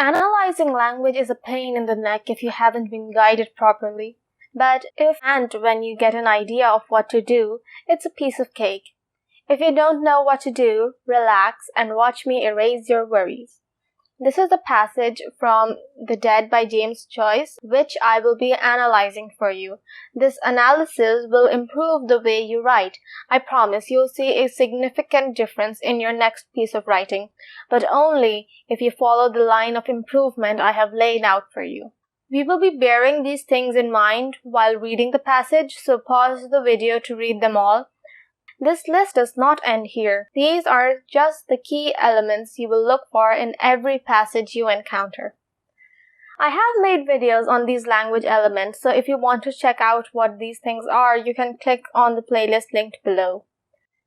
Analyzing language is a pain in the neck if you haven't been guided properly. But if and when you get an idea of what to do, it's a piece of cake. If you don't know what to do, relax and watch me erase your worries. This is a passage from The Dead by James Joyce, which I will be analyzing for you. This analysis will improve the way you write. I promise you'll see a significant difference in your next piece of writing, but only if you follow the line of improvement I have laid out for you. We will be bearing these things in mind while reading the passage, so pause the video to read them all. This list does not end here. These are just the key elements you will look for in every passage you encounter. I have made videos on these language elements, so if you want to check out what these things are, you can click on the playlist linked below.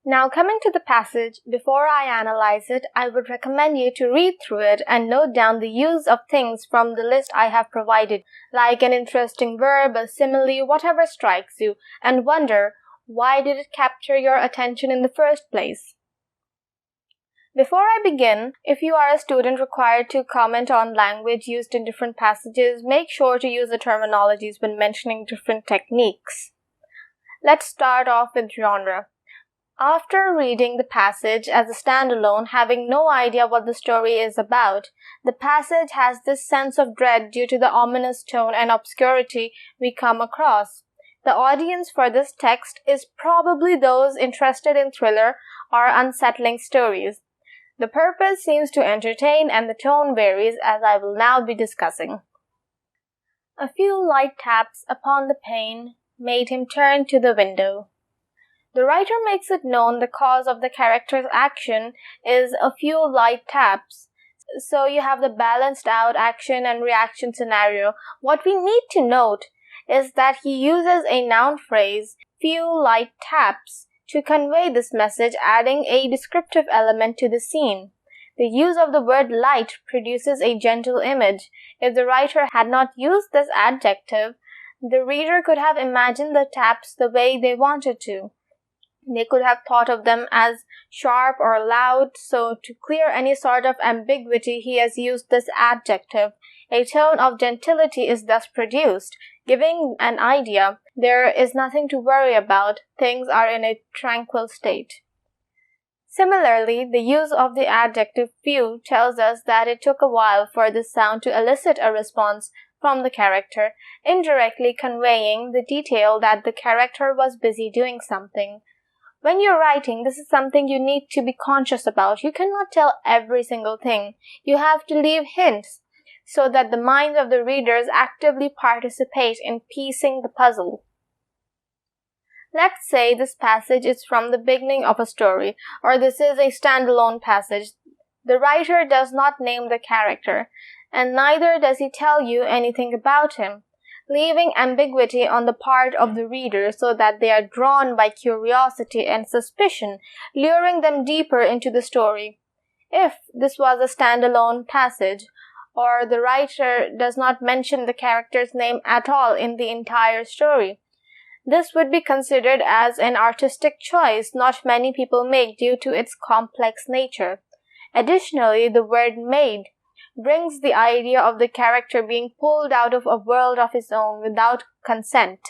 Now, coming to the passage, before I analyze it, I would recommend you to read through it and note down the use of things from the list I have provided, like an interesting verb, a simile, whatever strikes you, and wonder, why did it capture your attention in the first place? Before I begin, if you are a student required to comment on language used in different passages, make sure to use the terminologies when mentioning different techniques. Let's start off with genre. After reading the passage as a standalone, having no idea what the story is about, the passage has this sense of dread due to the ominous tone and obscurity we come across. The audience for this text is probably those interested in thriller or unsettling stories. The purpose seems to entertain and the tone varies, as I will now be discussing. A few light taps upon the pane made him turn to the window. The writer makes it known the cause of the character's action is a few light taps. So you have the balanced out action and reaction scenario. What we need to note is that he uses a noun phrase, few light taps, to convey this message, adding a descriptive element to the scene. The use of the word light produces a gentle image. If the writer had not used this adjective, the reader could have imagined the taps the way they wanted to. They could have thought of them as sharp or loud, so to clear any sort of ambiguity, he has used this adjective. A tone of gentility is thus produced, giving an idea there is nothing to worry about, things are in a tranquil state. Similarly, the use of the adjective few tells us that it took a while for this sound to elicit a response from the character, indirectly conveying the detail that the character was busy doing something. When you're writing, this is something you need to be conscious about. You cannot tell every single thing. You have to leave hints so that the minds of the readers actively participate in piecing the puzzle. Let's say this passage is from the beginning of a story, or this is a standalone passage. The writer does not name the character, and neither does he tell you anything about him, leaving ambiguity on the part of the reader so that they are drawn by curiosity and suspicion, luring them deeper into the story. If this was a standalone passage, or the writer does not mention the character's name at all in the entire story, this would be considered as an artistic choice not many people make due to its complex nature. Additionally, the word made brings the idea of the character being pulled out of a world of his own without consent.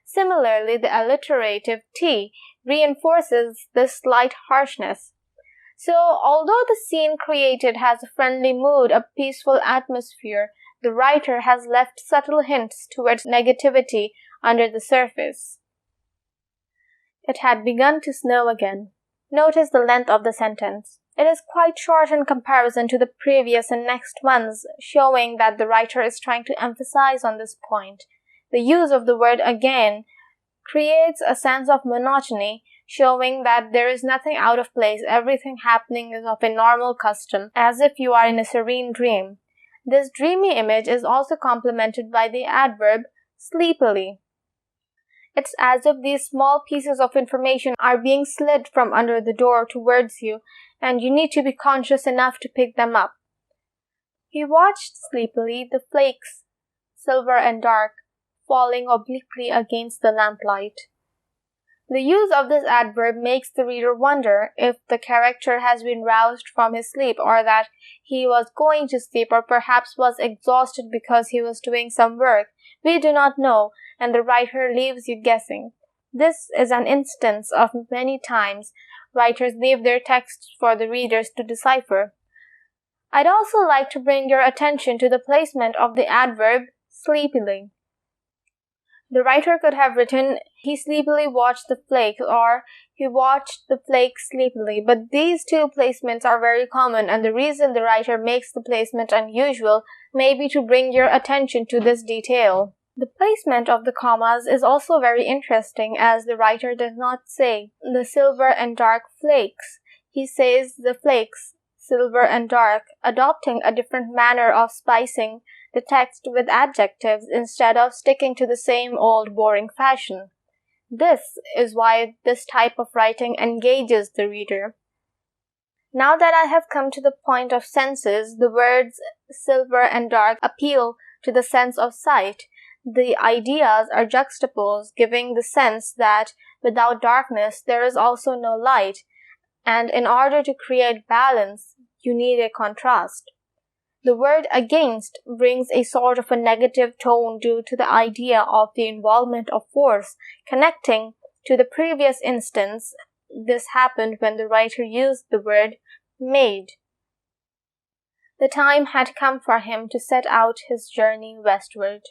Similarly, the alliterative T reinforces this slight harshness. So, although the scene created has a friendly mood, a peaceful atmosphere, the writer has left subtle hints towards negativity under the surface. It had begun to snow again. Notice the length of the sentence. It is quite short in comparison to the previous and next ones, showing that the writer is trying to emphasize on this point. The use of the word again creates a sense of monotony, showing that there is nothing out of place, everything happening is of a normal custom, as if you are in a serene dream. This dreamy image is also complemented by the adverb sleepily. It's as if these small pieces of information are being slid from under the door towards you, and you need to be conscious enough to pick them up. He watched sleepily the flakes, silver and dark, falling obliquely against the lamplight. The use of this adverb makes the reader wonder if the character has been roused from his sleep, or that he was going to sleep, or perhaps was exhausted because he was doing some work. We do not know, and the writer leaves you guessing. This is an instance of many times writers leave their texts for the readers to decipher. I'd also like to bring your attention to the placement of the adverb sleepily. The writer could have written, he sleepily watched the flakes, or he watched the flakes sleepily, but these two placements are very common, and the reason the writer makes the placement unusual may be to bring your attention to this detail. The placement of the commas is also very interesting, as the writer does not say the silver and dark flakes. He says the flakes, silver and dark, adopting a different manner of spicing the text with adjectives instead of sticking to the same old boring fashion. This is why this type of writing engages the reader. Now that I have come to the point of senses, the words silver and dark appeal to the sense of sight. The ideas are juxtaposed, giving the sense that without darkness there is also no light, and in order to create balance, you need a contrast. The word against brings a sort of a negative tone due to the idea of the involvement of force. Connecting to the previous instance, this happened when the writer used the word made. The time had come for him to set out his journey westward.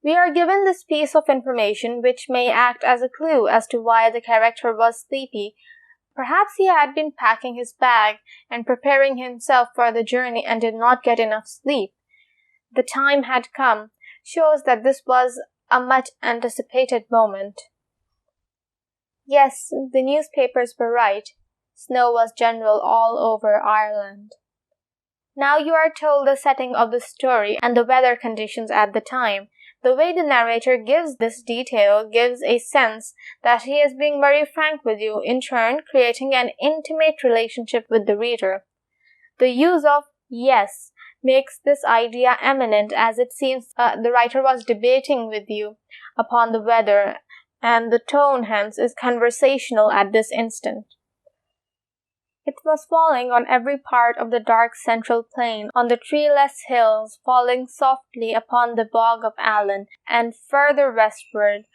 We are given this piece of information which may act as a clue as to why the character was sleepy. Perhaps he had been packing his bag and preparing himself for the journey and did not get enough sleep. The time had come shows that this was a much anticipated moment. Yes, the newspapers were right. Snow was general all over Ireland. Now you are told the setting of the story and the weather conditions at the time. The way the narrator gives this detail gives a sense that he is being very frank with you, in turn creating an intimate relationship with the reader. The use of yes makes this idea eminent, as it seems the writer was debating with you upon the weather, and the tone hence is conversational at this instant. It was falling on every part of the dark central plain, on the treeless hills, falling softly upon the bog of Allen, and further westward,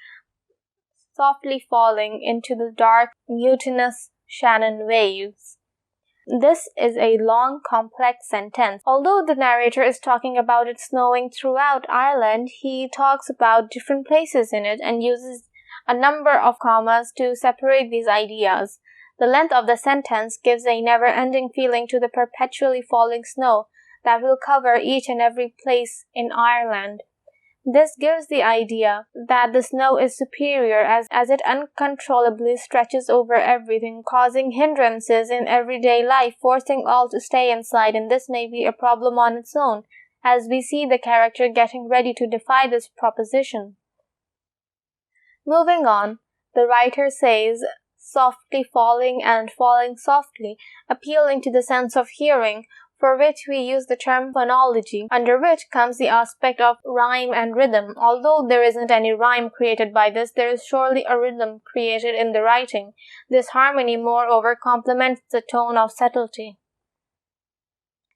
softly falling into the dark, mutinous Shannon waves. This is a long, complex sentence. Although the narrator is talking about it snowing throughout Ireland, he talks about different places in it and uses a number of commas to separate these ideas. The length of the sentence gives a never-ending feeling to the perpetually falling snow that will cover each and every place in Ireland. This gives the idea that the snow is superior as it uncontrollably stretches over everything, causing hindrances in everyday life, forcing all to stay inside, and this may be a problem on its own, as we see the character getting ready to defy this proposition. Moving on, the writer says, softly falling and falling softly, appealing to the sense of hearing, for which we use the term phonology, under which comes the aspect of rhyme and rhythm. Although there isn't any rhyme created by this, there is surely a rhythm created in the writing. This harmony moreover complements the tone of subtlety.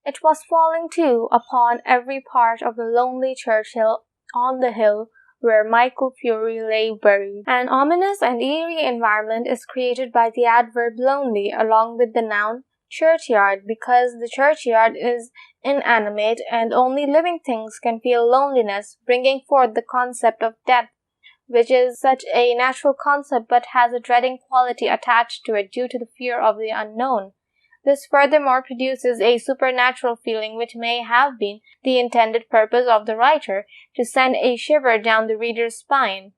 It was falling too upon every part of the lonely churchill on the hill where Michael Fury lay buried. An ominous and eerie environment is created by the adverb lonely along with the noun churchyard, because the churchyard is inanimate and only living things can feel loneliness, bringing forth the concept of death, which is such a natural concept but has a dreading quality attached to it due to the fear of the unknown. This furthermore produces a supernatural feeling which may have been the intended purpose of the writer, to send a shiver down the reader's spine.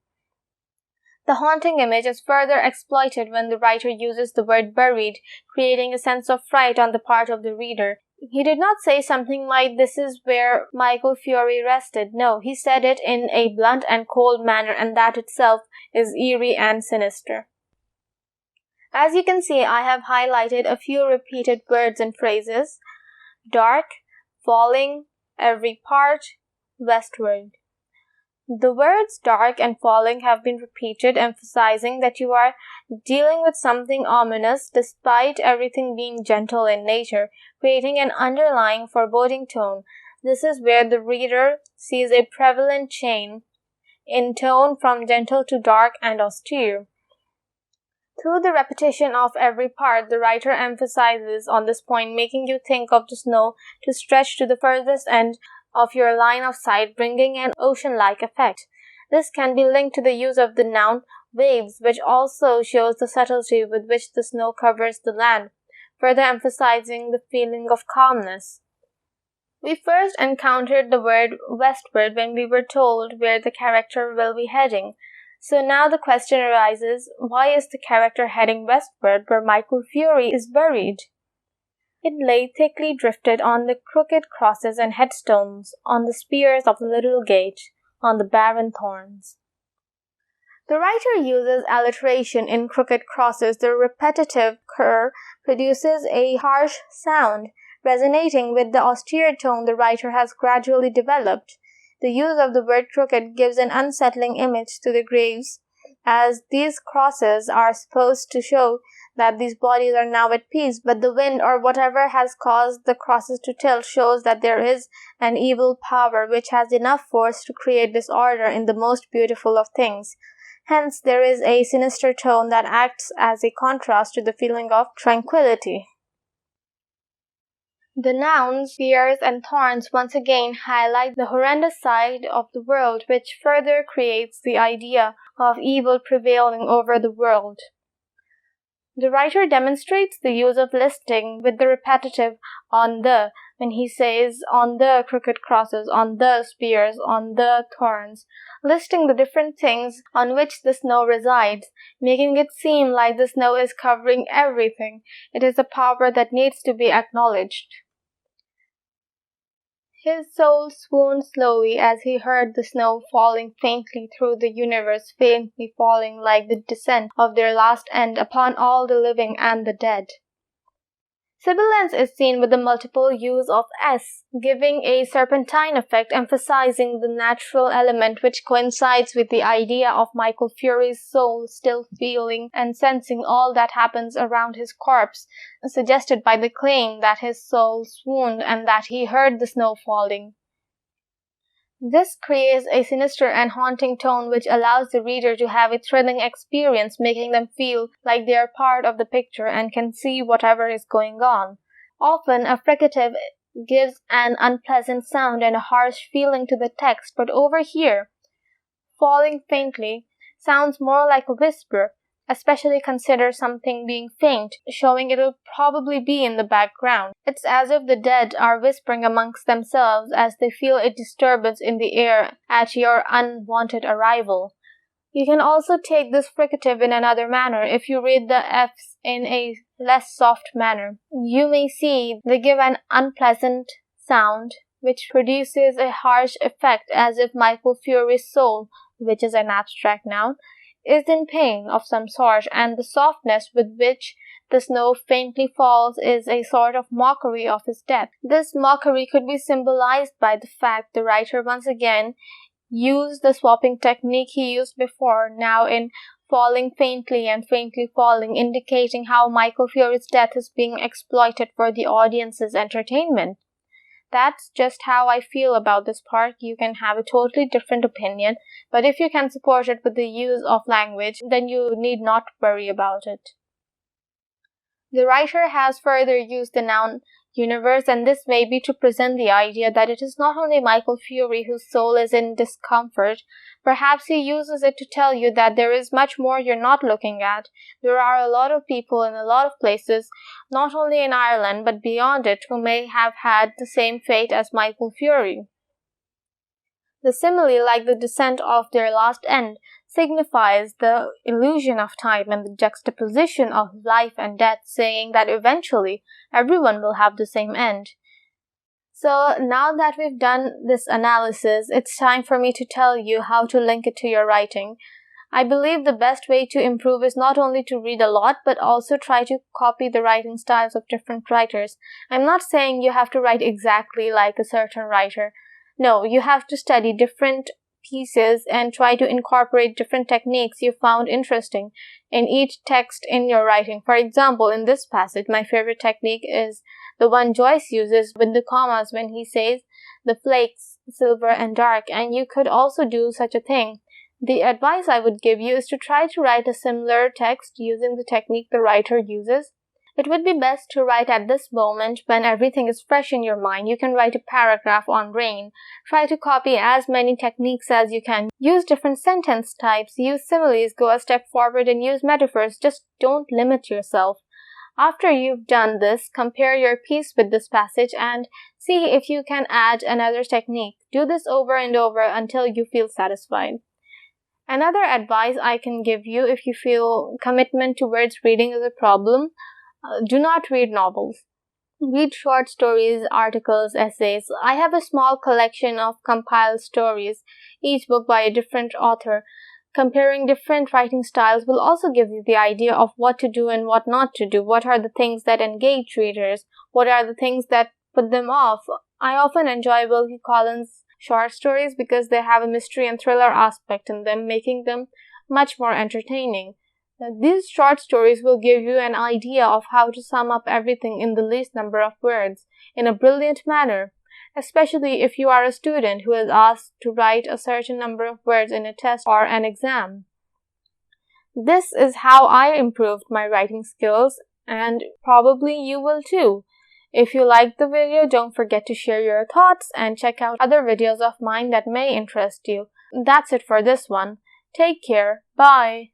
The haunting image is further exploited when the writer uses the word buried, creating a sense of fright on the part of the reader. He did not say something like, "This is where Michael Fury rested." No, he said it in a blunt and cold manner, and that itself is eerie and sinister. As you can see, I have highlighted a few repeated words and phrases: dark, falling, every part, westward. The words dark and falling have been repeated, emphasizing that you are dealing with something ominous despite everything being gentle in nature, creating an underlying foreboding tone. This is where the reader sees a prevalent change in tone from gentle to dark and austere. Through the repetition of every part, the writer emphasizes on this point, making you think of the snow to stretch to the furthest end of your line of sight, bringing an ocean-like effect. This can be linked to the use of the noun waves, which also shows the subtlety with which the snow covers the land, further emphasizing the feeling of calmness. We first encountered the word westward when we were told where the character will be heading. So now the question arises, why is the character heading westward where Michael Fury is buried? It lay thickly drifted on the crooked crosses and headstones, on the spears of the little gate, on the barren thorns. The writer uses alliteration in crooked crosses. The repetitive cur produces a harsh sound, resonating with the austere tone the writer has gradually developed. The use of the word crooked gives an unsettling image to the graves, as these crosses are supposed to show that these bodies are now at peace, but the wind or whatever has caused the crosses to tilt shows that there is an evil power which has enough force to create disorder in the most beautiful of things. Hence, there is a sinister tone that acts as a contrast to the feeling of tranquility. The nouns, spears, and thorns once again highlight the horrendous side of the world, which further creates the idea of evil prevailing over the world. The writer demonstrates the use of listing with the repetitive on the, when he says on the crooked crosses, on the spears, on the thorns, listing the different things on which the snow resides, making it seem like the snow is covering everything. It is a power that needs to be acknowledged. His soul swooned slowly as he heard the snow falling faintly through the universe, faintly falling like the descent of their last end upon all the living and the dead. Sibilance is seen with the multiple use of s, giving a serpentine effect, emphasizing the natural element which coincides with the idea of Michael Fury's soul still feeling and sensing all that happens around his corpse, suggested by the claim that his soul swooned and that he heard the snow falling. This creates a sinister and haunting tone which allows the reader to have a thrilling experience, making them feel like they are part of the picture and can see whatever is going on. Often, a fricative gives an unpleasant sound and a harsh feeling to the text, but over here, falling faintly sounds more like a whisper, especially consider something being faint, showing it will probably be in the background. It's as if the dead are whispering amongst themselves as they feel a disturbance in the air at your unwanted arrival. You can also take this fricative in another manner. If you read the F's in a less soft manner, you may see they give an unpleasant sound which produces a harsh effect as if Michael Fury's soul, which is an abstract noun, is in pain of some sort, and the softness with which the snow faintly falls is a sort of mockery of his death. This mockery could be symbolized by the fact the writer once again used the swapping technique he used before, now in falling faintly and faintly falling, indicating how Michael Fury's death is being exploited for the audience's entertainment. That's just how I feel about this part. You can have a totally different opinion, but if you can support it with the use of language, then you need not worry about it. The writer has further used the noun universe, and this may be to present the idea that it is not only Michael Fury whose soul is in discomfort. Perhaps he uses it to tell you that there is much more you're not looking at. There are a lot of people in a lot of places, not only in Ireland but beyond it, who may have had the same fate as Michael Fury. The simile, like the descent of their last end, signifies the illusion of time and the juxtaposition of life and death, saying that eventually everyone will have the same end. So now that we've done this analysis, it's time for me to tell you how to link it to your writing. I believe the best way to improve is not only to read a lot, but also try to copy the writing styles of different writers. I'm not saying you have to write exactly like a certain writer. No, you have to study different pieces and try to incorporate different techniques you found interesting in each text in your writing. For example, in this passage, my favorite technique is the one Joyce uses with the commas when he says the flakes, silver and dark, and you could also do such a thing. The advice I would give you is to try to write a similar text using the technique the writer uses. It would be best to write at this moment when everything is fresh in your mind. You can write a paragraph on rain. Try to copy as many techniques as you can. Use different sentence types. Use similes. Go a step forward and use metaphors. Just don't limit yourself. After you've done this, compare your piece with this passage and see if you can add another technique. Do this over and over until you feel satisfied. Another advice I can give you if you feel commitment towards reading is a problem, do not read novels. Read short stories, articles, essays. I have a small collection of compiled stories, each book by a different author. Comparing different writing styles will also give you the idea of what to do and what not to do. What are the things that engage readers? What are the things that put them off? I often enjoy Wilkie Collins' short stories because they have a mystery and thriller aspect in them, making them much more entertaining. These short stories will give you an idea of how to sum up everything in the least number of words in a brilliant manner, especially if you are a student who is asked to write a certain number of words in a test or an exam. This is how I improved my writing skills, and probably you will too. If you liked the video, don't forget to share your thoughts and check out other videos of mine that may interest you. That's it for this one. Take care. Bye.